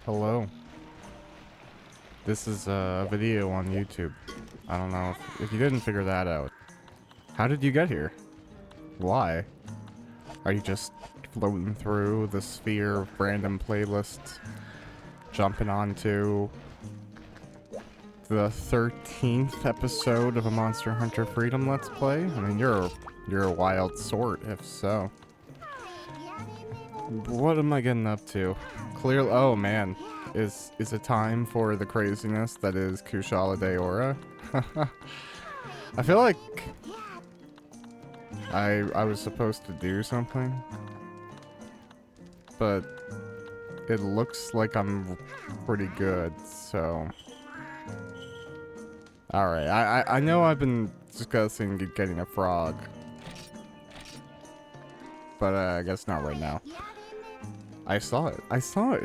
Hello. This is a video on YouTube. I don't know if you didn't figure that out. How did you get here? Why? Are you just floating through the sphere of random playlists? Jumping onto the 13th episode of a Monster Hunter Freedom Let's Play? I mean, you're a wild sort, if so. What am I getting up to? Clearly, oh man. Is it time for the craziness that is Kushala Daora? I feel like I was supposed to do something, but it looks like I'm pretty good, so... Alright, I know I've been discussing getting a frog, but I guess not right now. I saw it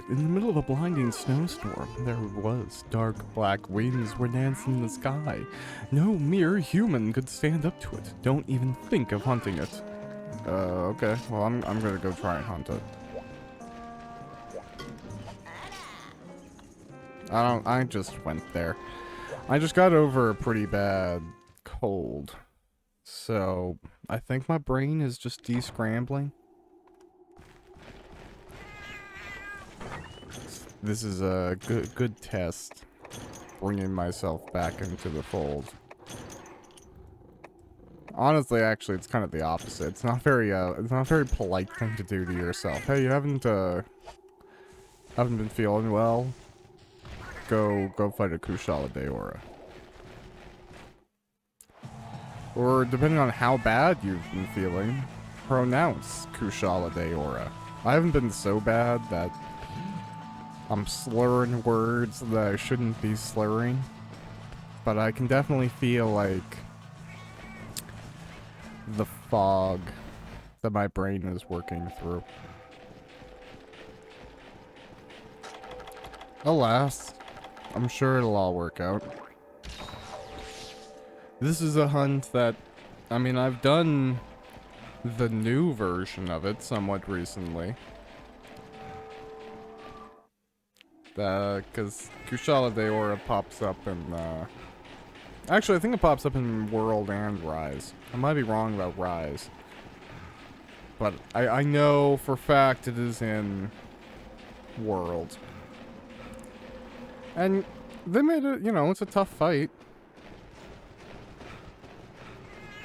in the middle of a blinding snowstorm. There was dark black winds were dancing in the sky. No mere human could stand up to it. Don't even think of hunting it. Okay. Well, I'm gonna go try and hunt it. I just went there. I just got over a pretty bad cold. So, I think my brain is just descrambling. This is a good test, bringing myself back into the fold. Honestly, actually, it's kind of the opposite. It's not a very polite thing to do to yourself. Hey, you haven't been feeling well? Go fight a Kushala Daora. Or, depending on how bad you've been feeling, pronounce Kushala Daora. I haven't been so bad that I'm slurring words that I shouldn't be slurring, but I can definitely feel like the fog that my brain is working through. Alas, I'm sure it'll all work out. This is a hunt that, I mean, I've done the new version of it somewhat recently. Because Kushala Daora pops up in, actually, I think it pops up in World and Rise. I might be wrong about Rise. But I know for a fact it is in World. And they made it, you know, it's a tough fight.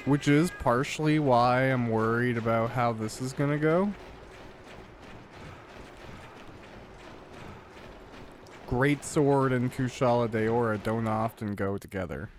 Which is partially why I'm worried about how this is gonna go. Greatsword and Kushala Daora don't often go together.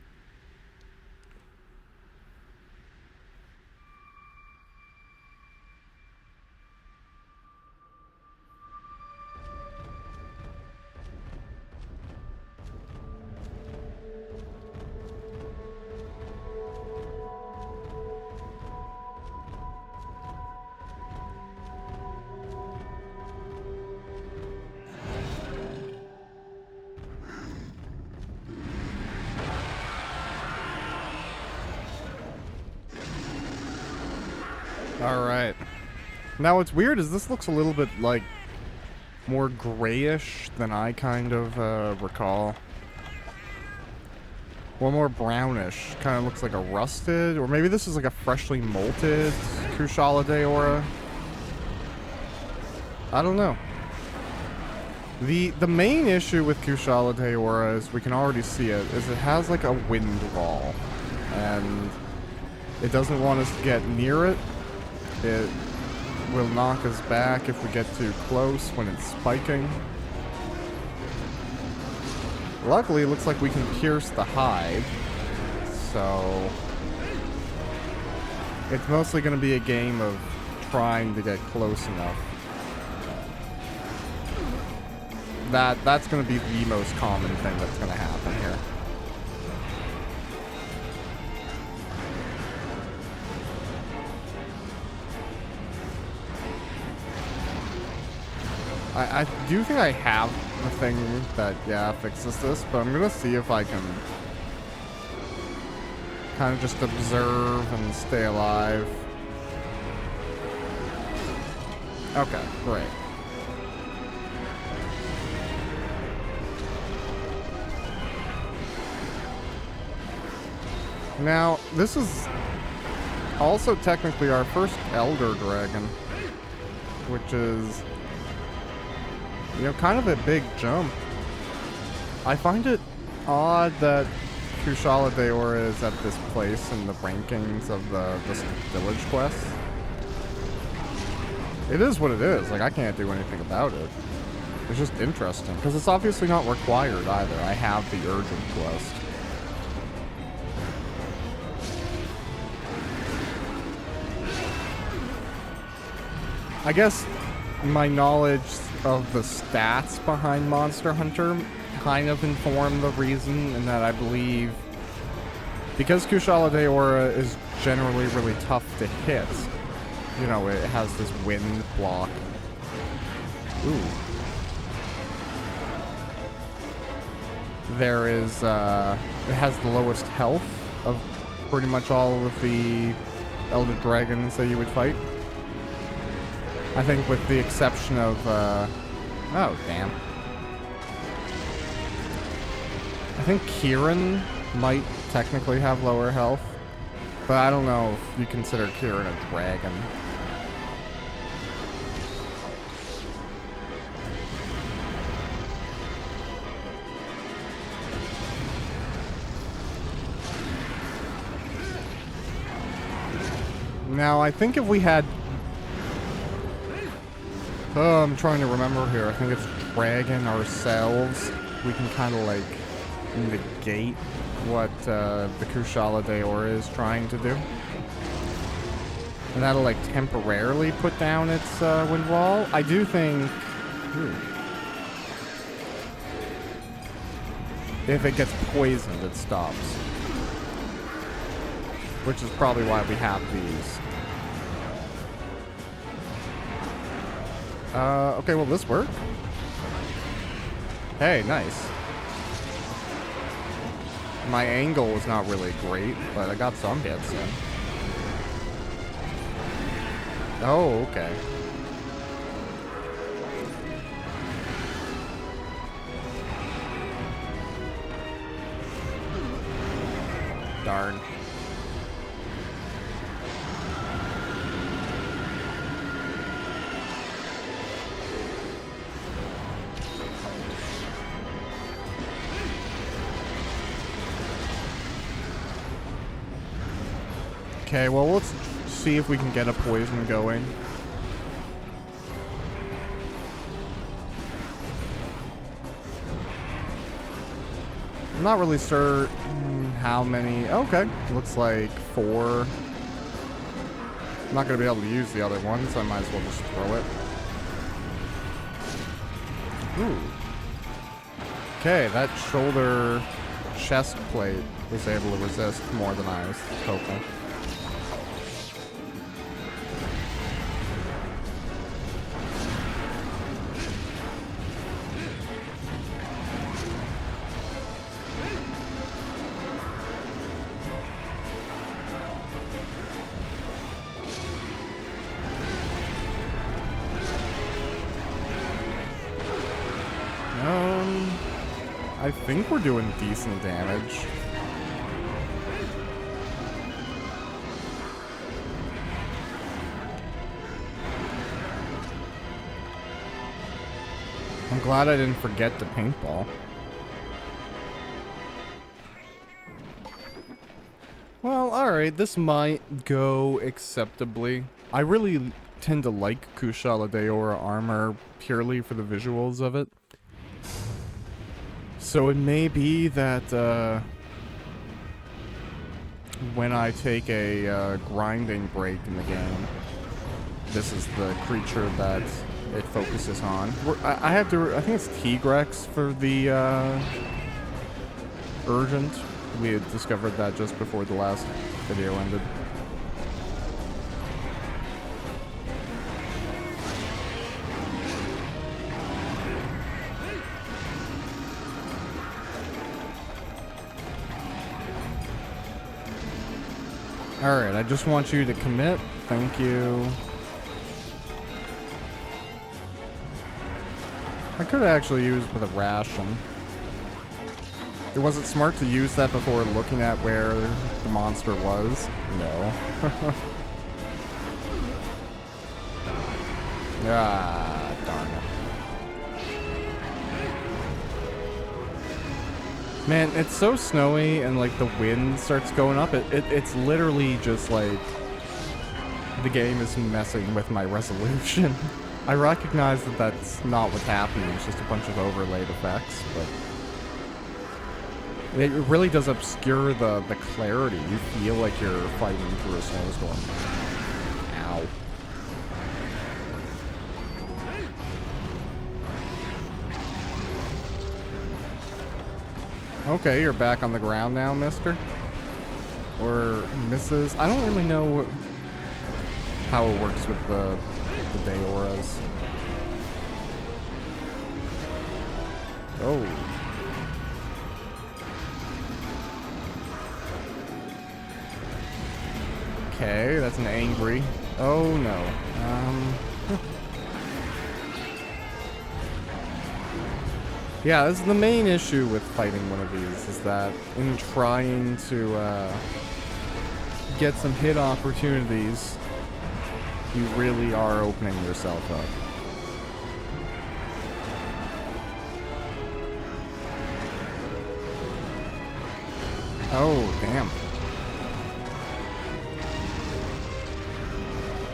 Alright. Now what's weird is this looks a little bit like more grayish than I kind of recall. Or more brownish. Kind of looks like a rusted, or maybe this is like a freshly molted Kushala Daora. I don't know. The main issue with Kushala Daora, as we can already see it, is it has like a wind wall. And it doesn't want us to get near it. It will knock us back if we get too close when it's spiking. Luckily, it looks like we can pierce the hide. So it's mostly going to be a game of trying to get close enough. That's going to be the most common thing that's going to happen here. I do think I have a thing that, yeah, fixes this, but I'm gonna see if I can kind of just observe and stay alive. Okay, great. Now, this is also technically our first Elder Dragon, which is, you know, kind of a big jump. I find it odd that Kushala Daora is at this place in the rankings of this village quest. It is what it is. Like, I can't do anything about it. It's just interesting, because it's obviously not required either. I have the urgent quest. I guess my knowledge of the stats behind Monster Hunter kind of inform the reason, in that I believe because Kushala Daora is generally really tough to hit, you know, it has this wind block. Ooh. There is, it has the lowest health of pretty much all of the Elder Dragons that you would fight. I think with the exception of, oh, damn. I think Kirin might technically have lower health, but I don't know if you consider Kirin a dragon. Now, I think if we had... Oh, I'm trying to remember here. I think it's dragon ourselves. We can kind of, like, negate what the Kushala Daora is trying to do. And that'll, like, temporarily put down its wind wall. I do think... If it gets poisoned, it stops. Which is probably why we have these. Okay, will this work? Hey, nice. My angle was not really great, but I got some hits in. Oh, okay. Darn. Okay, well, let's see if we can get a poison going. I'm not really sure how many... Okay, looks like 4. I'm not going to be able to use the other one, so I might as well just throw it. Ooh. Okay, that shoulder chest plate was able to resist more than I was hoping. I think we're doing decent damage. I'm glad I didn't forget the paintball. Well, alright, this might go acceptably. I really tend to like Kushala Daora armor purely for the visuals of it. So it may be that when I take a grinding break in the game, this is the creature that it focuses on. I have to. I think it's Tigrex for the urgent. We had discovered that just before the last video ended. Alright, I just want you to commit. Thank you. I could actually use with a ration. Was it smart to use that before looking at where the monster was? No. Ah, darn it. Man, it's so snowy and like the wind starts going up. It's literally just like the game is messing with my resolution. I recognize that that's not what's happening. It's just a bunch of overlaid effects, but it really does obscure the clarity. You feel like you're fighting through a snowstorm. Ow. Okay, you're back on the ground now, mister. Or Mrs. I don't really know how it works with the Deoras. Oh. Okay, that's an angry. Oh no. Yeah, this is the main issue with fighting one of these, is that in trying to get some hit opportunities, you really are opening yourself up. Oh, damn.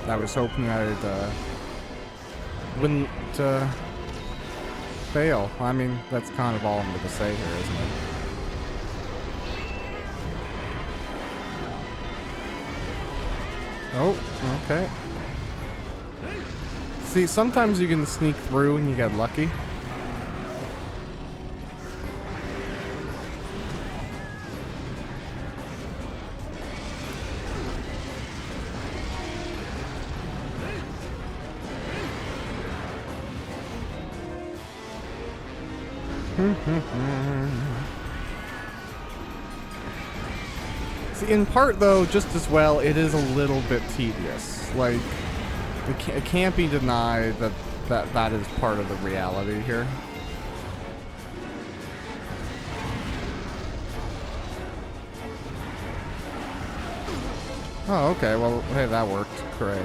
I was hoping I wouldn't fail. I mean, that's kind of all I'm going to say here, isn't it? Oh, okay. See, sometimes you can sneak through and you get lucky. See, in part, though, just as well, it is a little bit tedious. Like, it can't be denied that is part of the reality here. Oh, okay, well, hey, that worked. Great.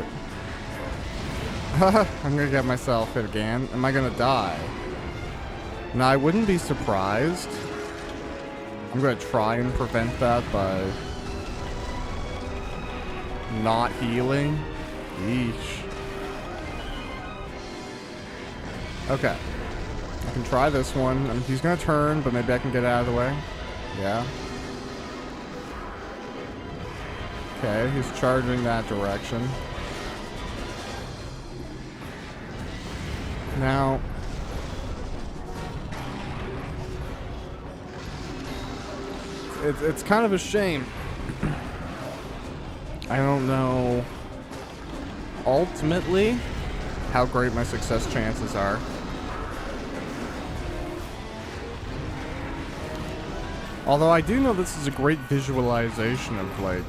I'm gonna get myself hit again. Am I gonna die? Now, I wouldn't be surprised. I'm gonna try and prevent that by not healing. Yeesh. Okay. I can try this one. I mean, he's gonna turn, but maybe I can get out of the way. Yeah. Okay, he's charging that direction. Now... It's kind of a shame. I don't know ultimately how great my success chances are. Although I do know this is a great visualization of, like,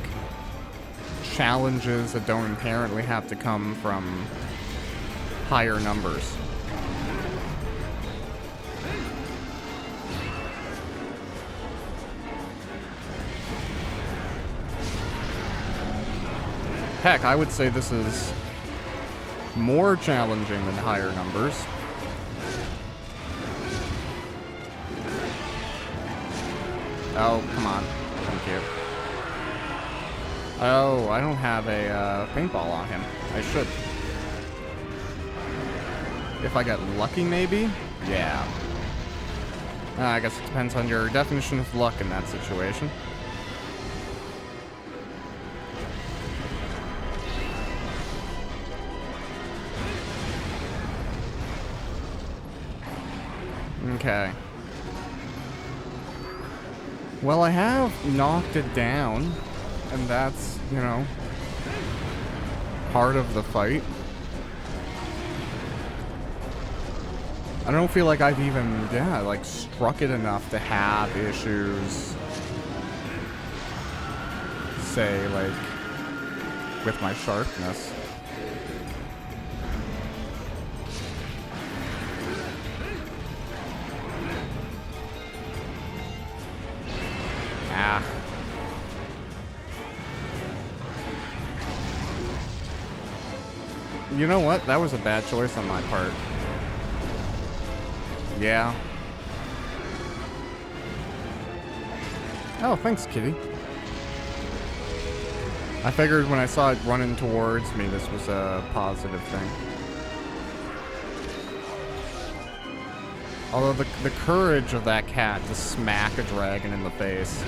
challenges that don't inherently have to come from higher numbers. Heck, I would say this is more challenging than higher numbers. Oh, come on. Thank you. Oh, I don't have a paintball on him. I should. If I get lucky, maybe? Yeah. I guess it depends on your definition of luck in that situation. Okay. Well, I have knocked it down, and that's, you know, part of the fight. I don't feel like I've even, like, struck it enough to have issues, say, like, with my sharpness. You know what? That was a bad choice on my part. Yeah. Oh, thanks, kitty. I figured when I saw it running towards me, this was a positive thing. Although the courage of that cat to smack a dragon in the face.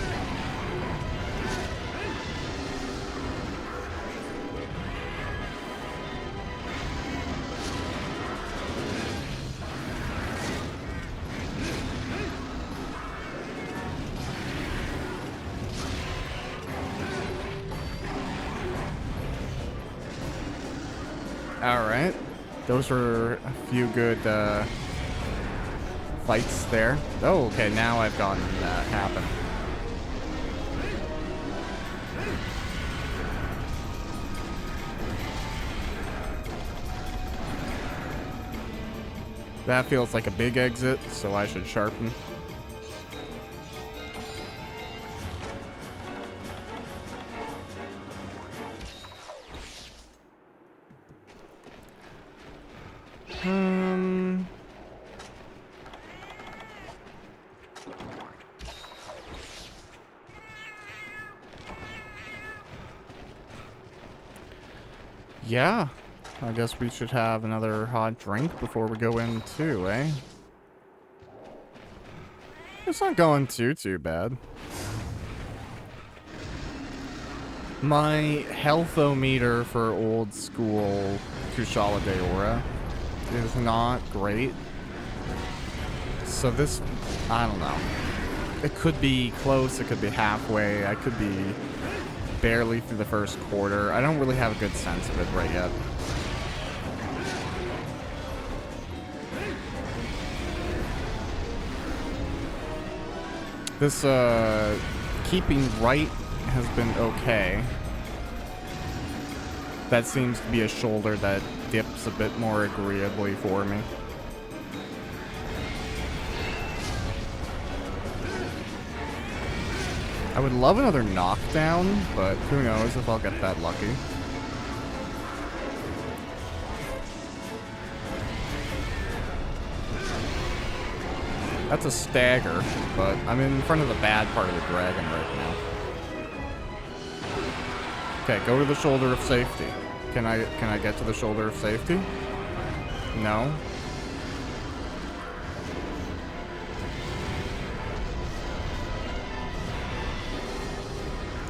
Alright. Those were a few good fights there. Oh, okay, now I've gotten that happen. That feels like a big exit, so I should sharpen. Yeah, I guess we should have another hot drink before we go in too, eh? It's not going too bad. My health-o-meter for old school Kushala Daora is not great. So this, I don't know. It could be close, it could be halfway, I could be barely through the first quarter. I don't really have a good sense of it right yet. This, keeping right has been okay. That seems to be a shoulder that dips a bit more agreeably for me. I would love another knockdown, but who knows if I'll get that lucky. That's a stagger, but I'm in front of the bad part of the dragon right now. Okay, go to the shoulder of safety. Can I get to the shoulder of safety? No.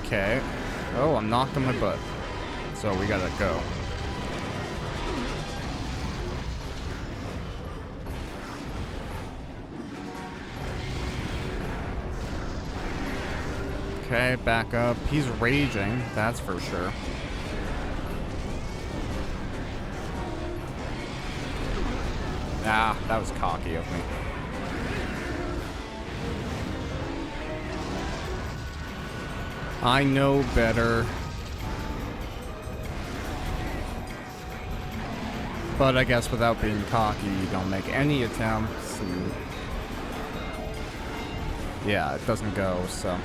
Okay. Oh, I'm knocked on my butt. So we gotta go. Okay, back up. He's raging, that's for sure. Ah, that was cocky of me. I know better. But I guess without being cocky, you don't make any attempts. And yeah, it doesn't go, so.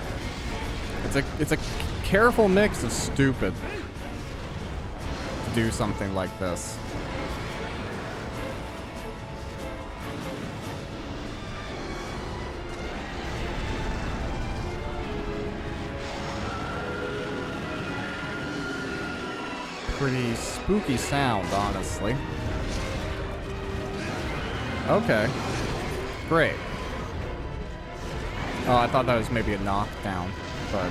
It's a careful mix of stupid to do something like this. Pretty spooky sound, honestly. Okay. Great. Oh, I thought that was maybe a knockdown, but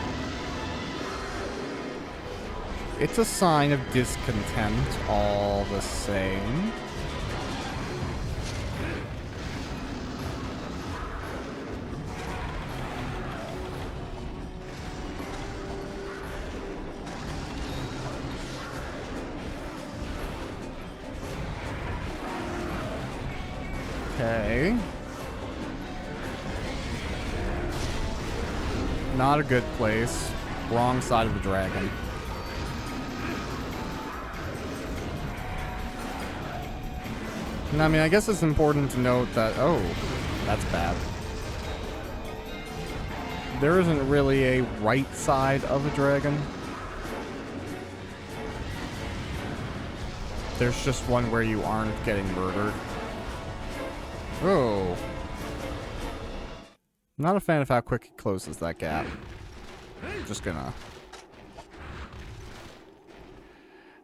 it's a sign of discontent all the same. Okay. Not a good place. Wrong side of the dragon. And I mean, I guess it's important to note that... Oh, that's bad. There isn't really a right side of a dragon. There's just one where you aren't getting murdered. Oh. Not a fan of how quick he closes that gap. Just gonna...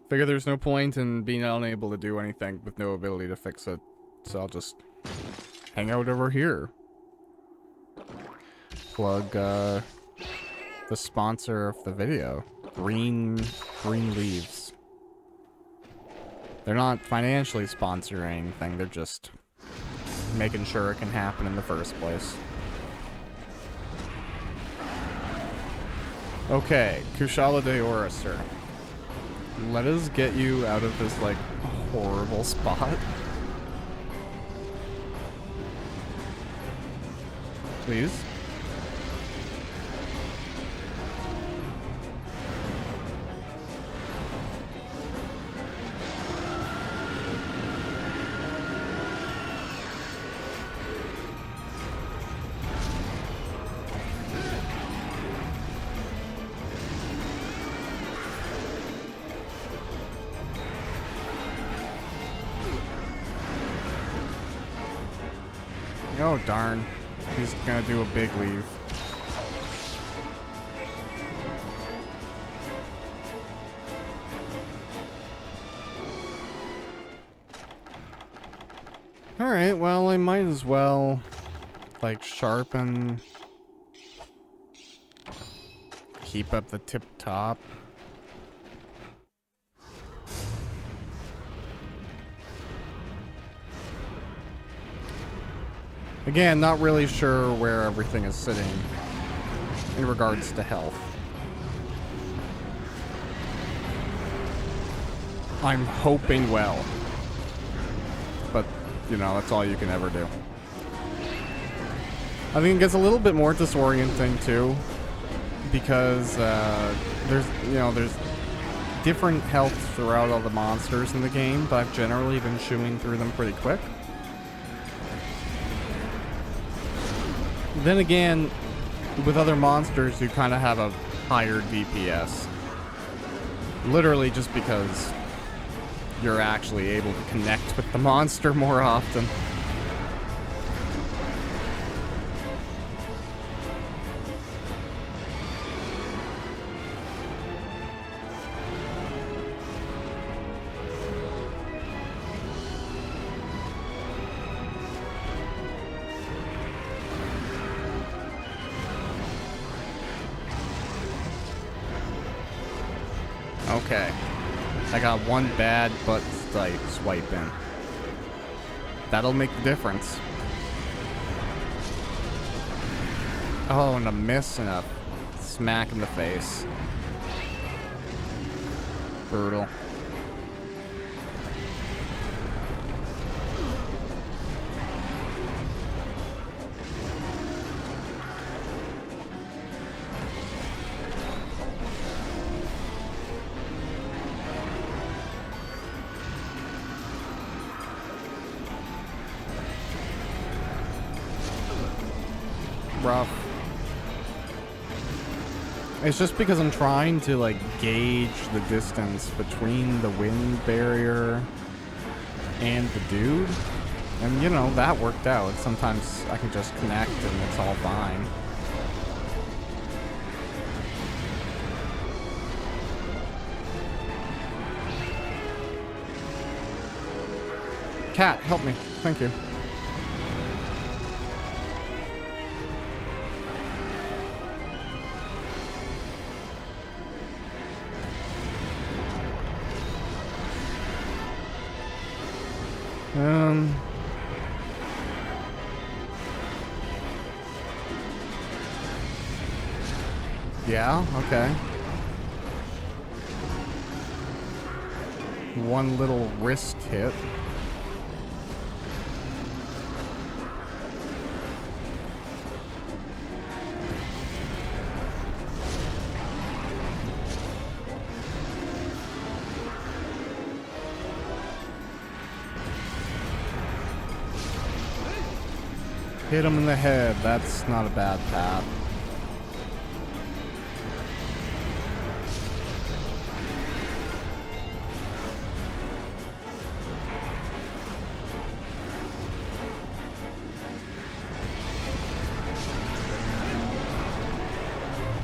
figure there's no point in being unable to do anything with no ability to fix it. So I'll just hang out over here. Plug, the sponsor of the video. Green Leaves. They're not financially sponsoring anything, they're just making sure it can happen in the first place. Okay, Kushala de Orister. Let us get you out of this, like, horrible spot. Please. Oh, darn. He's gonna do a big leave. Alright, well, I might as well, like, sharpen. Keep up the tip top. Again, not really sure where everything is sitting in regards to health. I'm hoping well. But, you know, that's all you can ever do. I think it gets a little bit more disorienting, too. Because, there's different health throughout all the monsters in the game, but I've generally been chewing through them pretty quick. Then again, with other monsters, you kind of have a higher DPS. Literally just because you're actually able to connect with the monster more often. Okay. I got one bad butt swipe in. That'll make the difference. Oh, and a miss and a smack in the face. Brutal. Rough. It's just because I'm trying to, like, gauge the distance between the wind barrier and the dude. And, you know, that worked out. Sometimes I can just connect and it's all fine. Cat, help me. Thank you. Yeah, okay. One little wrist hit. Hit him in the head. That's not a bad path.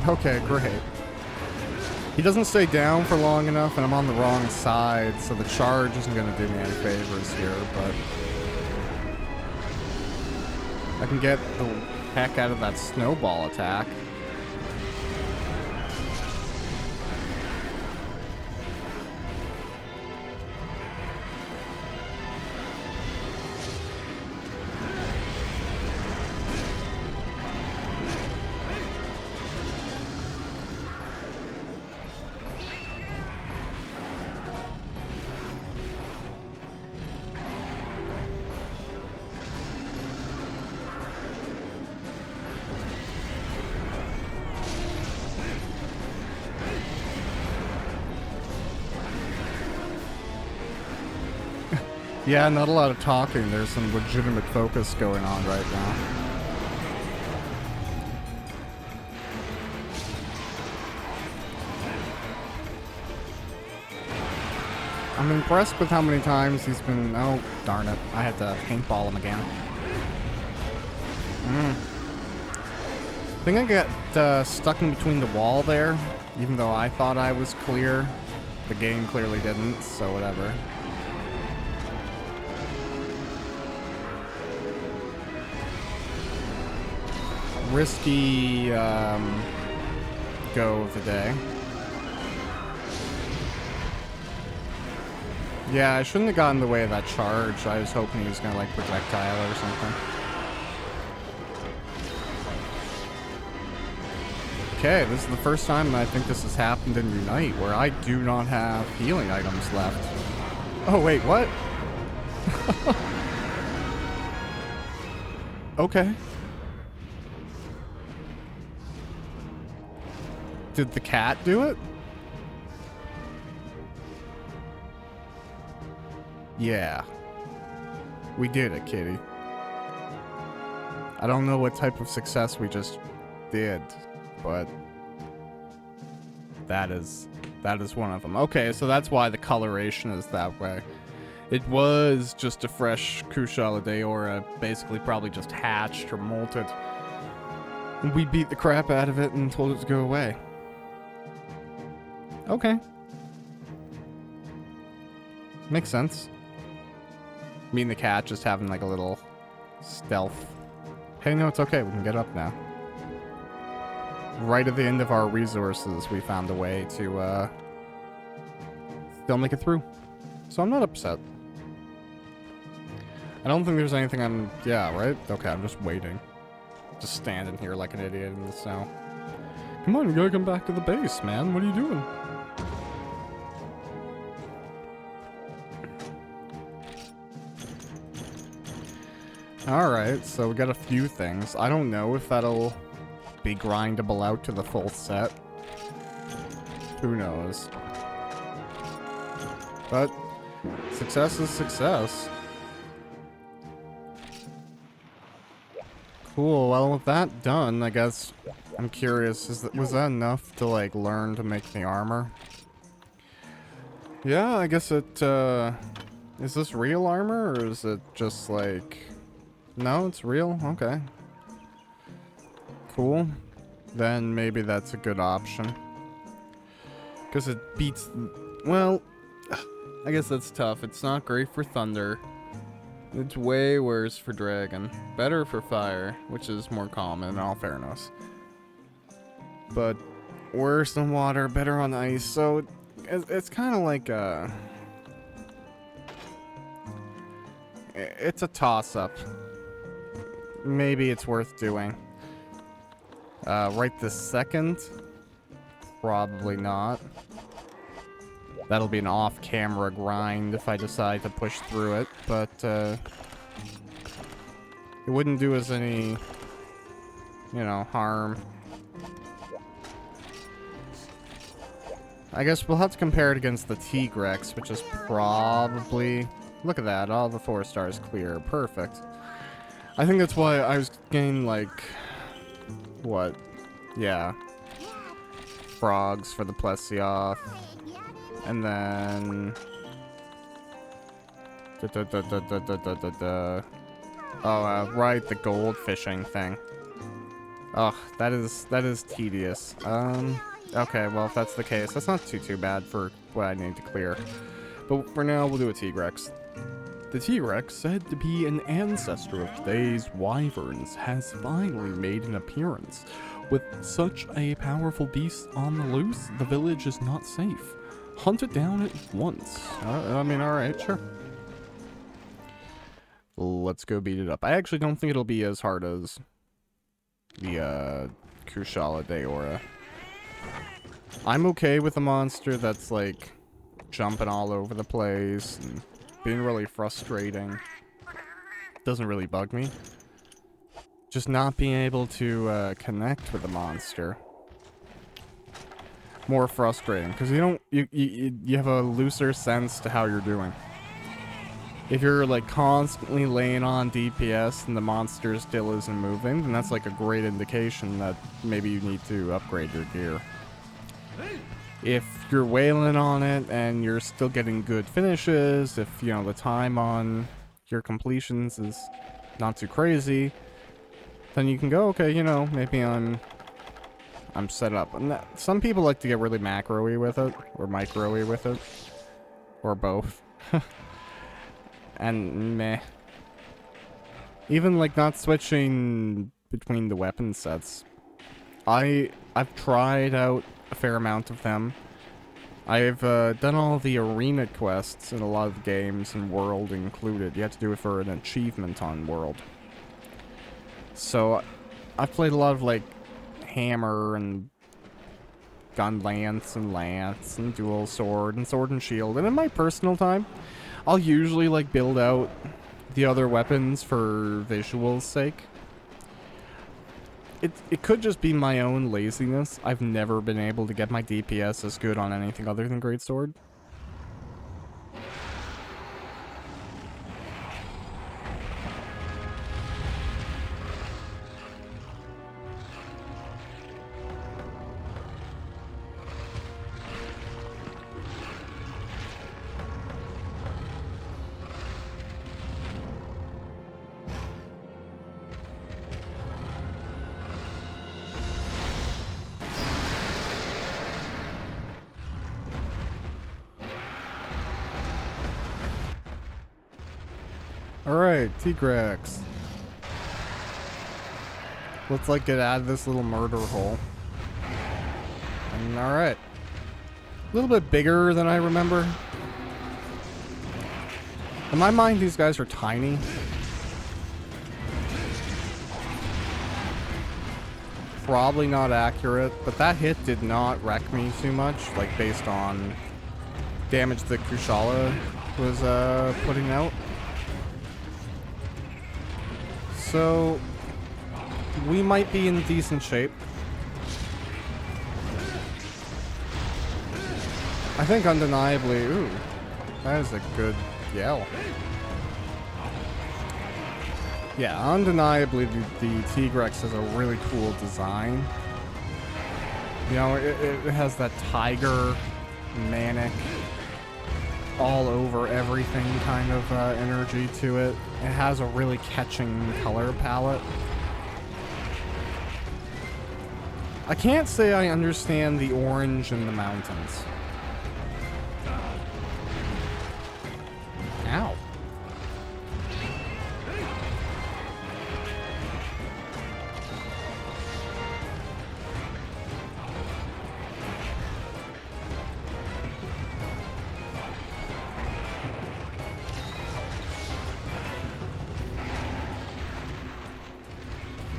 Okay, great. He doesn't stay down for long enough, and I'm on the wrong side, so the charge isn't going to do me any favors here, but I can get the heck out of that snowball attack. Yeah, not a lot of talking. There's some legitimate focus going on right now. I'm impressed with how many times he's been... Oh, darn it. I had to paintball him again. I think I got stuck in between the wall there, even though I thought I was clear. The game clearly didn't, so whatever. Risky go of the day. Yeah, I shouldn't have gotten in the way of that charge. I was hoping he was gonna like projectile or something. Okay, this is the first time I think this has happened in Unite where I do not have healing items left. Oh wait, what? Okay. Did the cat do it? Yeah. We did it, kitty. I don't know what type of success we just did, but that is one of them. Okay, so that's why the coloration is that way. It was just a fresh Kushala Deora, basically probably just hatched or molted. We beat the crap out of it and told it to go away. Okay. Makes sense. Me and the cat just having like a little stealth. Hey, no, it's okay. We can get up now. Right at the end of our resources, we found a way to still make it through. So I'm not upset. I don't think there's anything I'm... Yeah, right? Okay, I'm just waiting. Just standing here like an idiot in the snow. Come on, you gotta come back to the base, man. What are you doing? Alright, so we got a few things. I don't know if that'll be grindable out to the full set. Who knows? But success is success. Cool, well with that done, I guess I'm curious, was that enough to like learn to make the armor? Yeah, I guess it, is this real armor or is it just like... No, it's real? Okay. Cool. Then maybe that's a good option. Because it beats... Well, I guess that's tough. It's not great for thunder. It's way worse for dragon. Better for fire, which is more common in all fairness. But worse on water, better on ice. So it's kind of like a... It's a toss-up. Maybe it's worth doing. Right this second? Probably not. That'll be an off-camera grind if I decide to push through it, but it wouldn't do us any, you know, harm. I guess we'll have to compare it against the Tigrex, which is probably... Look at that, all the 4 stars clear. Perfect. I think that's why I was getting, like... What? Yeah. Frogs for the Plesioth. And then... Oh, right, the gold fishing thing. Ugh, that is tedious. Okay, well, if that's the case, that's not too bad for what I need to clear. But for now, we'll do a T-Rex. The T-Rex, said to be an ancestor of today's wyverns, has finally made an appearance. With such a powerful beast on the loose, the village is not safe. Hunt it down at once. I mean, alright, sure. Let's go beat it up. I actually don't think it'll be as hard as the Kushala Daora. I'm okay with a monster that's like jumping all over the place and being really frustrating. Doesn't really bug me. Just not being able to connect with the monster. More frustrating because you have a looser sense to how you're doing. If you're like constantly laying on DPS and the monster still isn't moving, then that's like a great indication that maybe you need to upgrade your gear. If you're wailing on it and you're still getting good finishes, if, you know, the time on your completions is not too crazy, then you can go, okay, you know, maybe I'm set up. And some people like to get really macro-y with it, or micro-y with it, or both. And meh. Even like not switching between the weapon sets. I've tried out a fair amount of them. I've done all the arena quests in a lot of games, and World included. You have to do it for an achievement on World. So I've played a lot of like hammer and gun lance and dual sword and shield. And in my personal time, I'll usually like build out the other weapons for visual's sake. It could just be my own laziness. I've never been able to get my DPS as good on anything other than Greatsword. Alright, T-Rex. Let's like get out of this little murder hole. And alright. A little bit bigger than I remember. In my mind, these guys are tiny. Probably not accurate, but that hit did not wreck me too much, like based on damage that Kushala was putting out. So, we might be in decent shape. I think undeniably, ooh, that is a good yell. Yeah, undeniably the T-Rex has a really cool design. You know, it has that tiger, manic, all over everything kind of energy to it. It has a really catching color palette. I can't say I understand the orange in the mountains. Ow.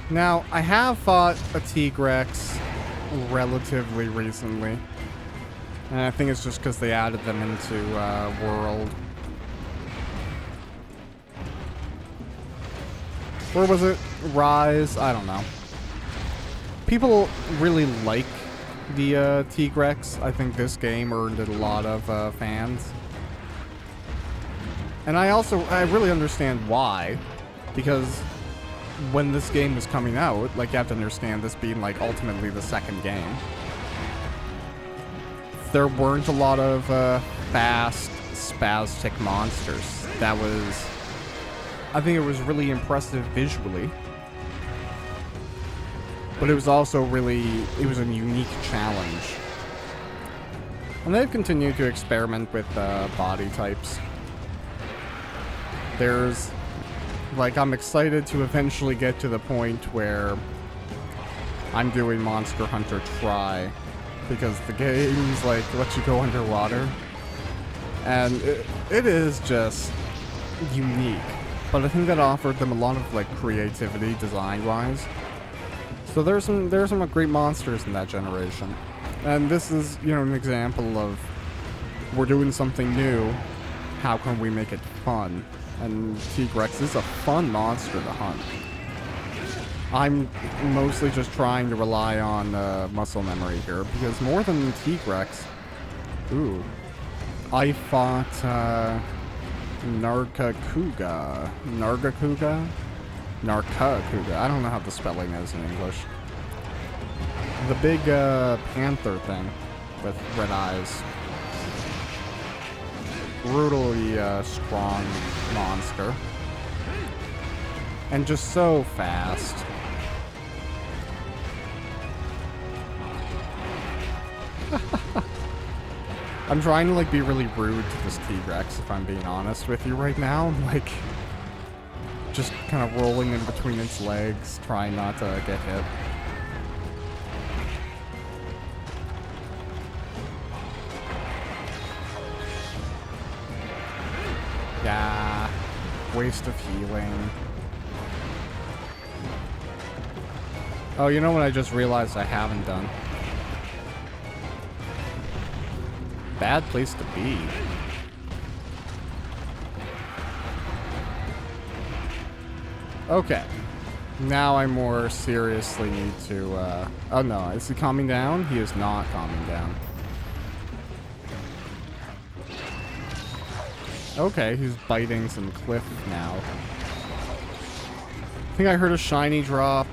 Now, I have fought a T-Rex relatively recently. And I think it's just because they added them into World. Or was it Rise? I don't know. People really like the T-Rex. I think this game earned it a lot of fans. And I really understand why. Because when this game was coming out, like, you have to understand this being like ultimately the second game, there weren't a lot of fast, spastic monsters. That was, I think it was really impressive visually. But it was also really, it was a unique challenge. And they've continued to experiment with body types. There's, like, I'm excited to eventually get to the point where I'm doing Monster Hunter Try, because the game's, like, lets you go underwater. And it is just unique. But I think that offered them a lot of, like, creativity design-wise. So there's some great monsters in that generation. And this is, you know, an example of we're doing something new. How can we make it fun? And T-Rex is a fun monster to hunt. I'm mostly just trying to rely on muscle memory here, because more than T-Rex, I fought Nargacuga. I don't know how the spelling is in English. The big panther thing with red eyes. Brutally strong monster. And just so fast. I'm trying to, like, be really rude to this T-Rex, if I'm being honest with you right now. I'm, like, just kind of rolling in between its legs, trying not to get hit. Yeah, waste of healing. Oh, you know what I just realized I haven't done? Bad place to be. Okay. Now I more seriously need to, oh no, is he calming down? He is not calming down. Okay, he's biting some cliff now. I think I heard a shiny drop.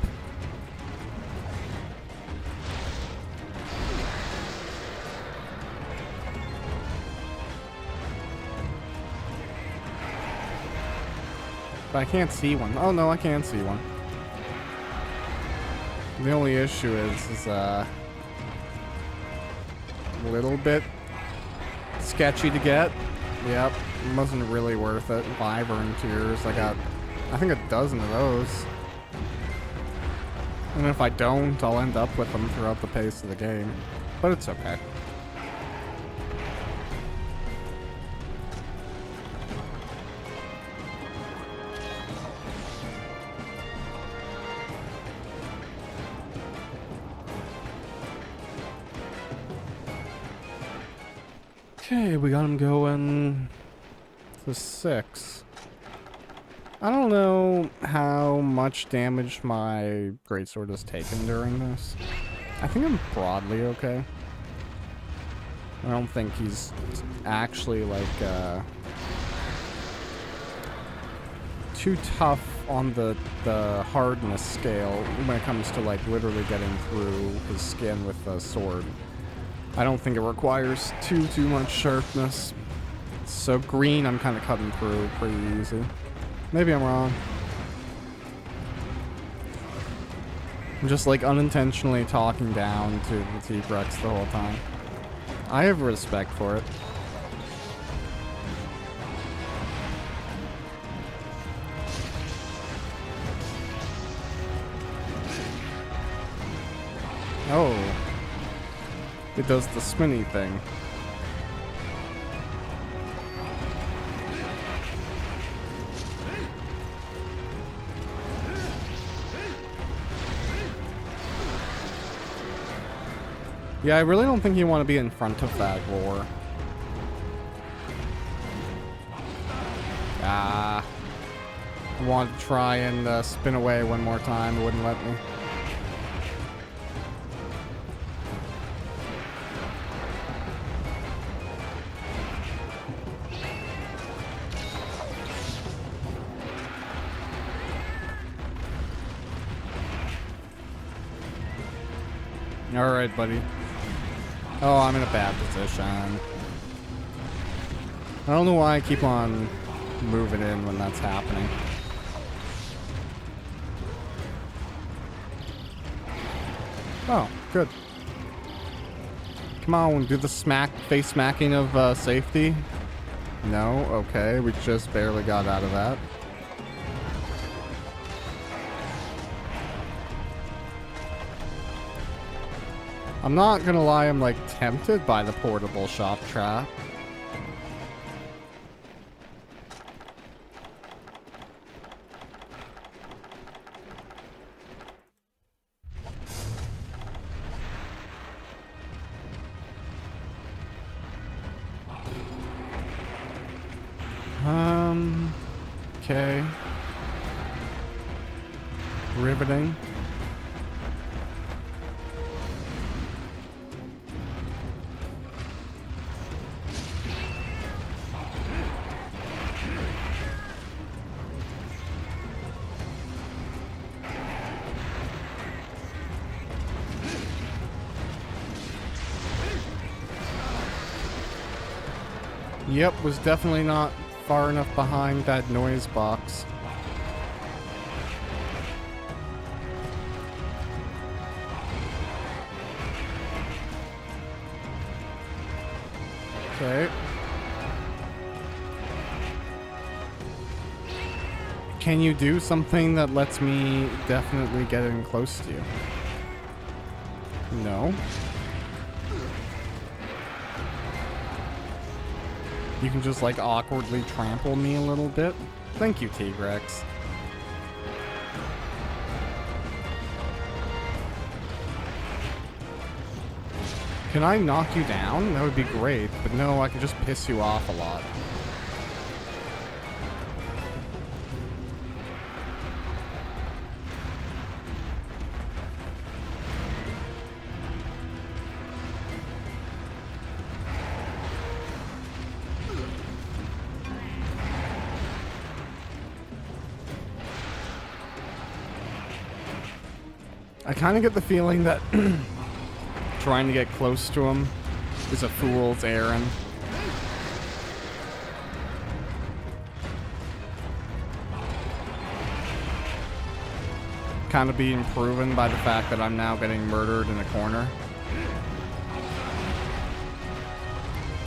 But I can't see one. Oh no, I can see one. The only issue is a little bit sketchy to get. Yep, wasn't really worth it. Wyvern tears. I got, I think, a dozen of those. And if I don't, I'll end up with them throughout the pace of the game. But it's okay. Okay, we got him going to 6. I don't know how much damage my greatsword has taken during this. I think I'm broadly okay. I don't think he's actually, like, too tough on the hardness scale when it comes to, like, literally getting through his skin with a sword. I don't think it requires too much sharpness. So green, I'm kind of cutting through pretty easy. Maybe I'm wrong. I'm just, like, unintentionally talking down to the T-Rex the whole time. I have respect for it. Oh. It does the spinny thing. Yeah, I really don't think you want to be in front of that roar. Ah. I wanted to try and spin away one more time. It wouldn't let me. Alright, buddy. Oh, I'm in a bad position. I don't know why I keep on moving in when that's happening. Oh, good. Come on, do the face smacking of safety. No? Okay, we just barely got out of that. I'm not gonna lie, I'm like tempted by the portable shop trap. Okay. Riveting. Yep, was definitely not far enough behind that noise box. Okay. Can you do something that lets me definitely get in close to you? No. You can just like awkwardly trample me a little bit. Thank you, T-Rex. Can I knock you down? That would be great, but no, I can just piss you off a lot. I kind of get the feeling that trying to get close to him is a fool's errand. Kind of being proven by the fact that I'm now getting murdered in a corner.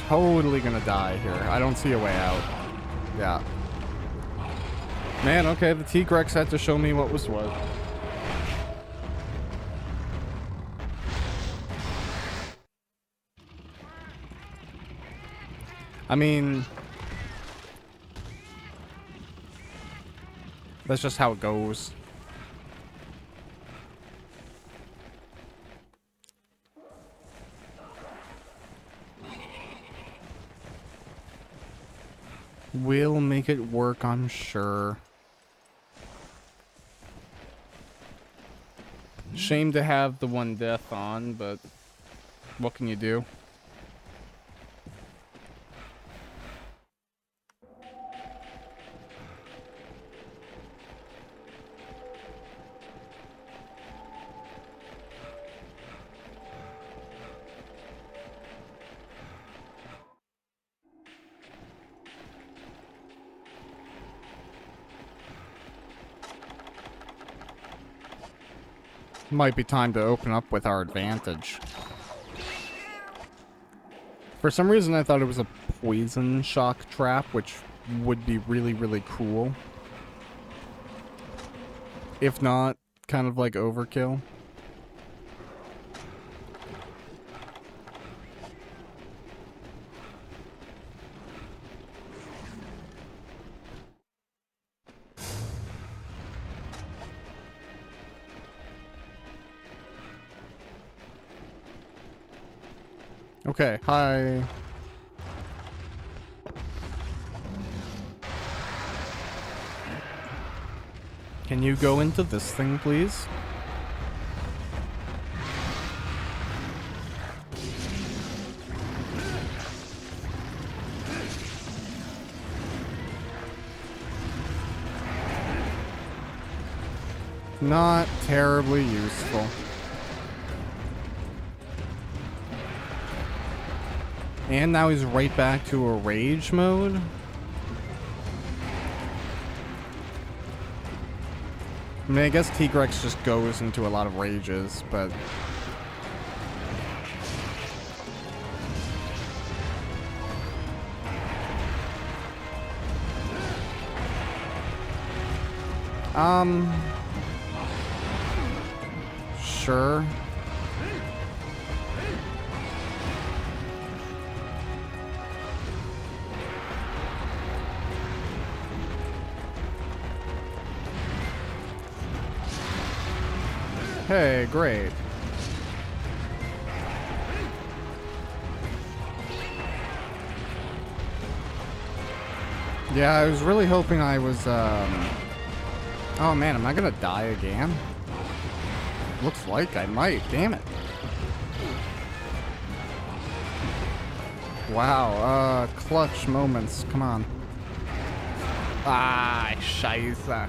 Totally gonna die here. I don't see a way out. Yeah. Man, okay, the T-Rex had to show me what was what. I mean, that's just how it goes. We'll make it work, I'm sure. Shame to have the one death on, but what can you do? Might be time to open up with our advantage. For some reason I thought it was a poison shock trap, which would be really, really cool. If not, kind of like overkill. Okay, hi. Can you go into this thing, please? Not terribly useful. And now he's right back to a rage mode. I mean, I guess T-Rex just goes into a lot of rages, but Sure. Hey, great. Yeah, I was really hoping I was, oh man, am I gonna die again? Looks like I might, damn it. Wow, clutch moments, come on. Ah, scheiße.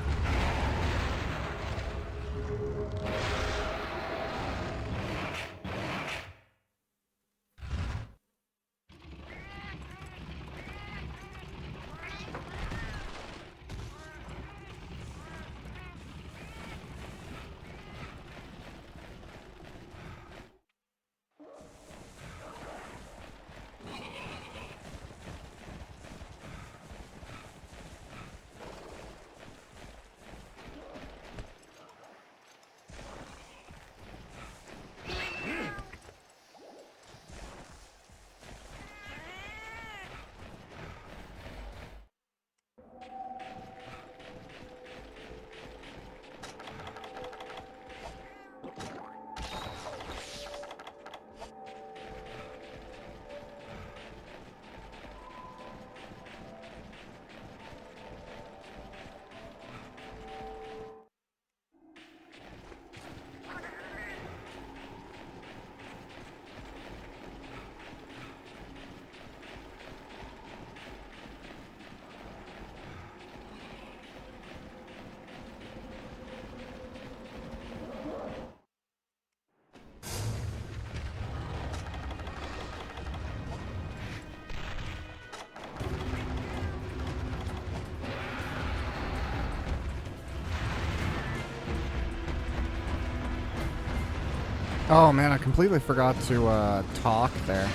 Oh man, I completely forgot to talk there.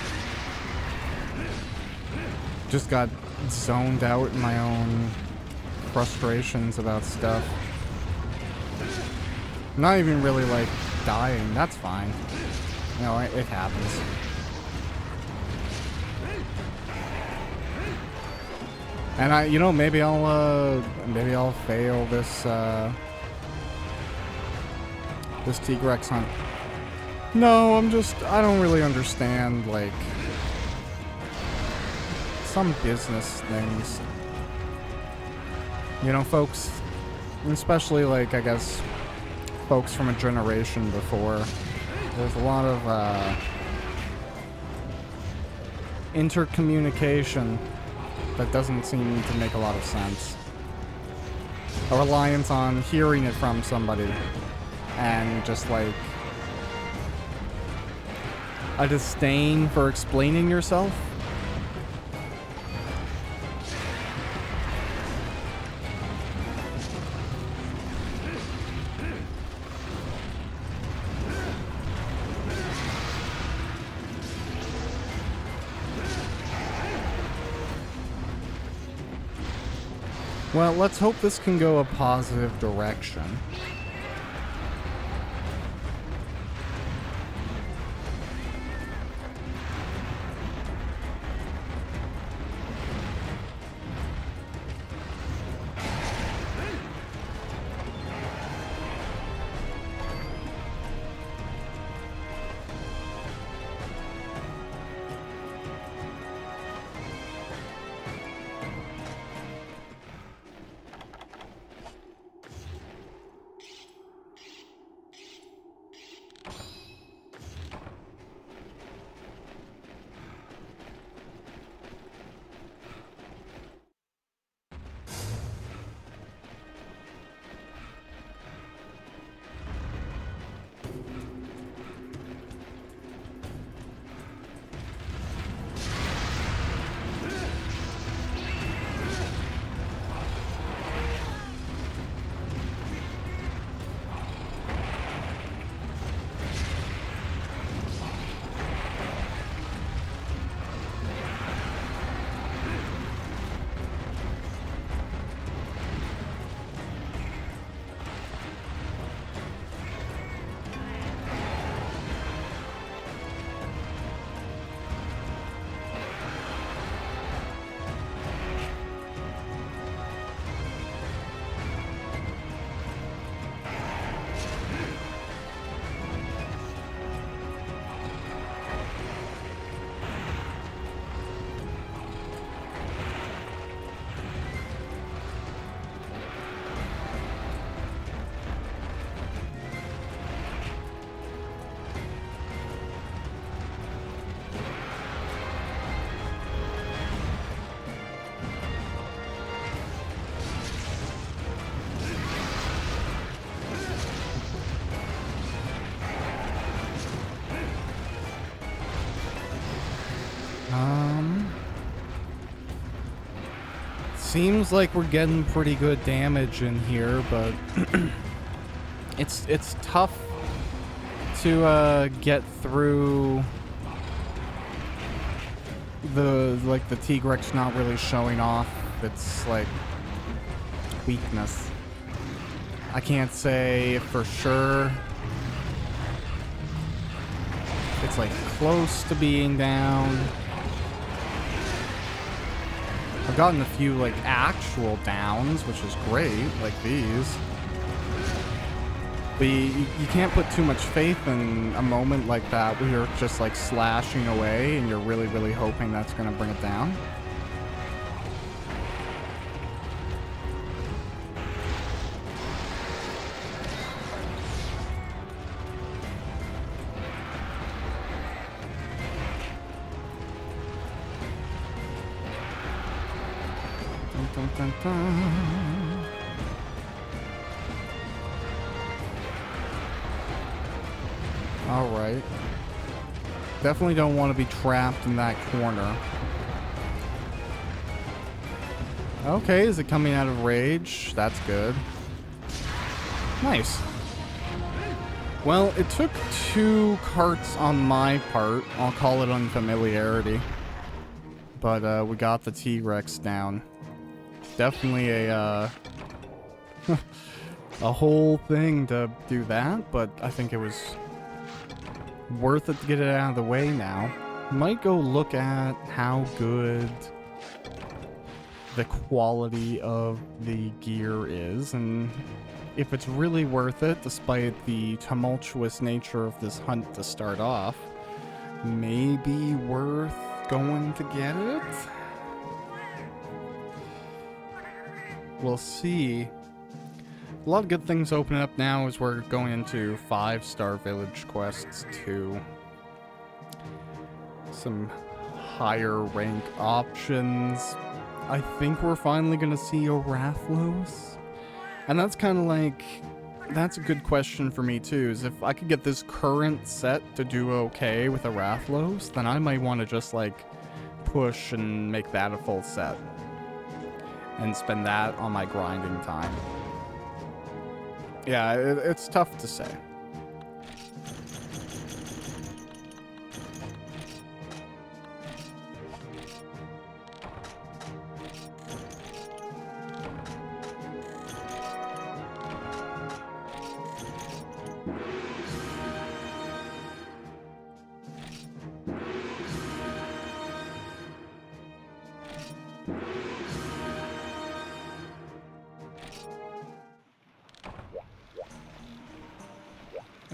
Just got zoned out in my own frustrations about stuff. Not even really like dying, that's fine. You know, it happens. And you know, maybe I'll fail this this T-Rex hunt. No, I don't really understand, like, some business things. You know, folks, especially, like, I guess, folks from a generation before, there's a lot of, intercommunication that doesn't seem to make a lot of sense. A reliance on hearing it from somebody, and just, like, a disdain for explaining yourself? Well, let's hope this can go a positive direction. Seems like we're getting pretty good damage in here, but it's tough to get through the T-Rex not really showing off its like weakness. I can't say for sure. It's like close to being down. I've gotten a few like actual downs, which is great, like these. But you can't put too much faith in a moment like that where you're just like slashing away and you're really, really hoping that's going to bring it down. Dun, dun, dun. Alright. Definitely don't want to be trapped in that corner. Okay, is it coming out of rage? That's good. Nice. Well, it took 2 carts on my part. I'll call it unfamiliarity. But we got the T-Rex down. Definitely a a whole thing to do that, but I think it was worth it to get it out of the way now. Might go look at how good the quality of the gear is, and if it's really worth it, despite the tumultuous nature of this hunt to start off, maybe worth going to get it? We'll see. A lot of good things opening up now as we're going into 5-star village quests too. Some higher rank options. I think we're finally going to see Arathlos. And that's kind of like... That's a good question for me too, is if I could get this current set to do okay with Arathlos, then I might want to just like push and make that a full set. And spend that on my grinding time. Yeah, it's tough to say.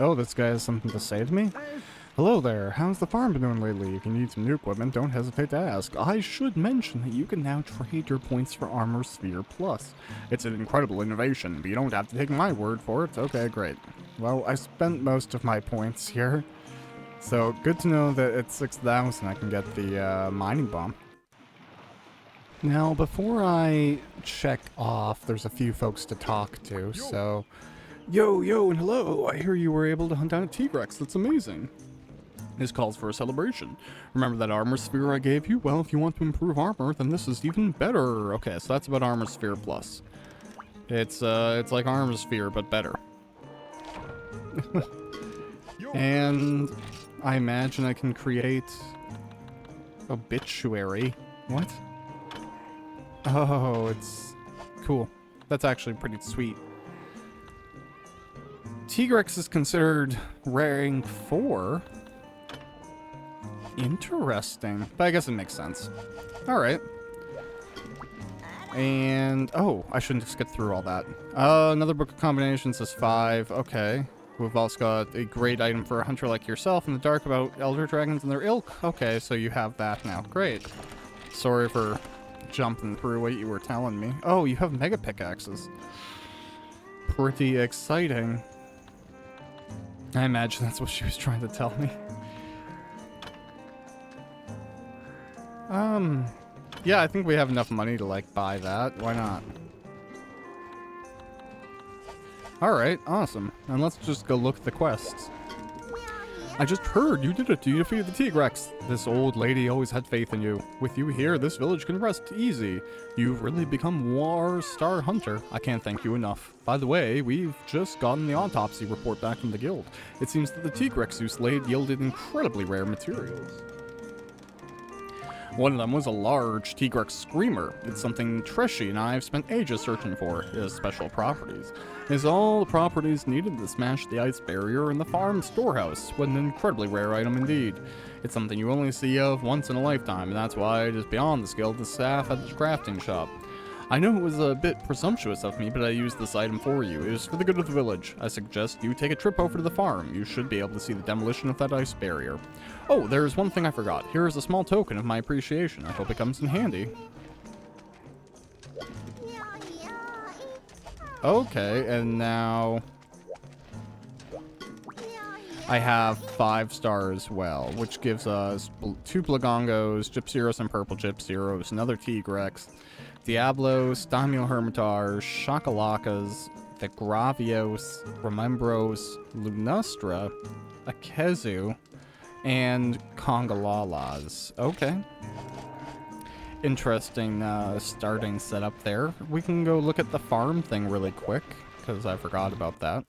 Oh, this guy has something to say to me? Hello there, how's the farm been doing lately? If you need some new equipment, don't hesitate to ask. I should mention that you can now trade your points for Armor Sphere Plus. It's an incredible innovation, but you don't have to take my word for it. Okay, great. Well, I spent most of my points here, so good to know that at 6,000 I can get the mining bomb. Now, before I check off, there's a few folks to talk to, so... Yo, and hello! I hear you were able to hunt down a T-Rex. That's amazing. This calls for a celebration. Remember that armor sphere I gave you? Well, if you want to improve armor, then this is even better. Okay, so that's about Armor Sphere Plus. It's like Armor Sphere, but better. And I imagine I can create obituary. What? Oh, it's cool. That's actually pretty sweet. T-Rex is considered rank 4. Interesting. But I guess it makes sense. Alright. And, oh, I shouldn't just get through all that. Another book of combinations is 5. Okay. We've also got a great item for a hunter like yourself in the dark about elder dragons and their ilk. Okay, so you have that now. Great. Sorry for jumping through what you were telling me. Oh, you have mega pickaxes. Pretty exciting. I imagine that's what she was trying to tell me. Yeah, I think we have enough money to, like, buy that. Why not? Alright, awesome. And let's just go look at the quests. I just heard you did it. You defeated the T-Rex. This old lady always had faith in you. With you here, this village can rest easy. You've really become War Star Hunter. I can't thank you enough. By the way, we've just gotten the autopsy report back from the guild. It seems that the T-Rex you slayed yielded incredibly rare materials. One of them was a large T-Rex screamer. It's something Treshy and I have spent ages searching for. It has special properties. It has all the properties needed to smash the ice barrier in the farm storehouse. What an incredibly rare item indeed. It's something you only see of once in a lifetime, and that's why it is beyond the skill of the staff at the crafting shop. I know it was a bit presumptuous of me, but I used this item for you. It is for the good of the village. I suggest you take a trip over to the farm. You should be able to see the demolition of that ice barrier. Oh, there's one thing I forgot. Here is a small token of my appreciation. I hope it comes in handy. Okay, and now I have 5 stars, well, which gives us 2 Plagongos, Gypsyros and Purple Gypsyros, another Tigrex, Diablos, Stamule Hermitars, Shakalakas, the Gravios, Remembros, Lunastra, Akezu, and Congolalas. Okay. Interesting starting setup there. We can go look at the farm thing really quick, because I forgot about that.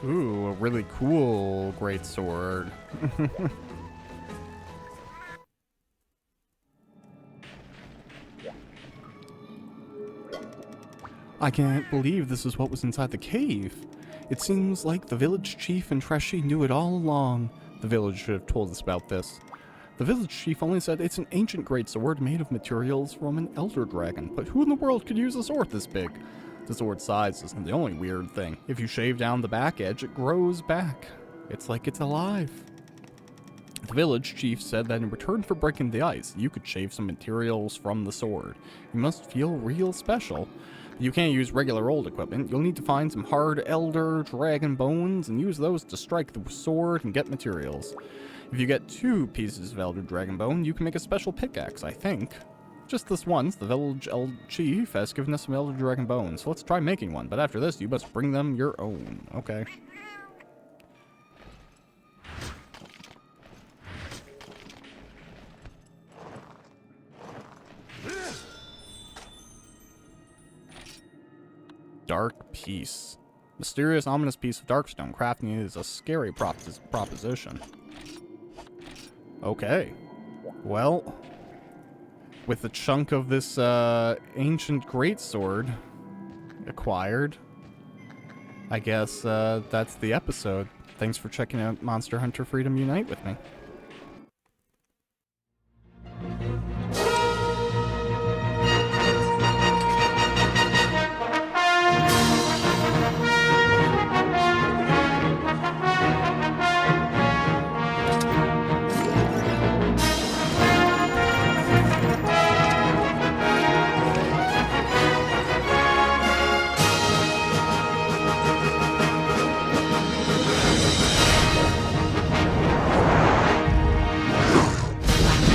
Ooh, a really cool greatsword. I can't believe this is what was inside the cave. It seems like the village chief and Treshy knew it all along. The village should have told us about this. The village chief only said it's an ancient greatsword made of materials from an elder dragon, but who in the world could use a sword this big? The sword size isn't the only weird thing. If you shave down the back edge, it grows back. It's like it's alive. The village chief said that in return for breaking the ice, you could shave some materials from the sword. You must feel real special. You can't use regular old equipment. You'll need to find some hard elder dragon bones and use those to strike the sword and get materials. If you get 2 pieces of elder dragon bone, you can make a special pickaxe, I think. Just this once, the village chief has given us some elder dragon bones, so let's try making one. But after this, you must bring them your own. Okay. Dark piece. Mysterious, ominous piece of darkstone. Crafting is a scary proposition. Okay. Well, with a chunk of this ancient greatsword acquired, I guess that's the episode. Thanks for checking out Monster Hunter Freedom Unite with me.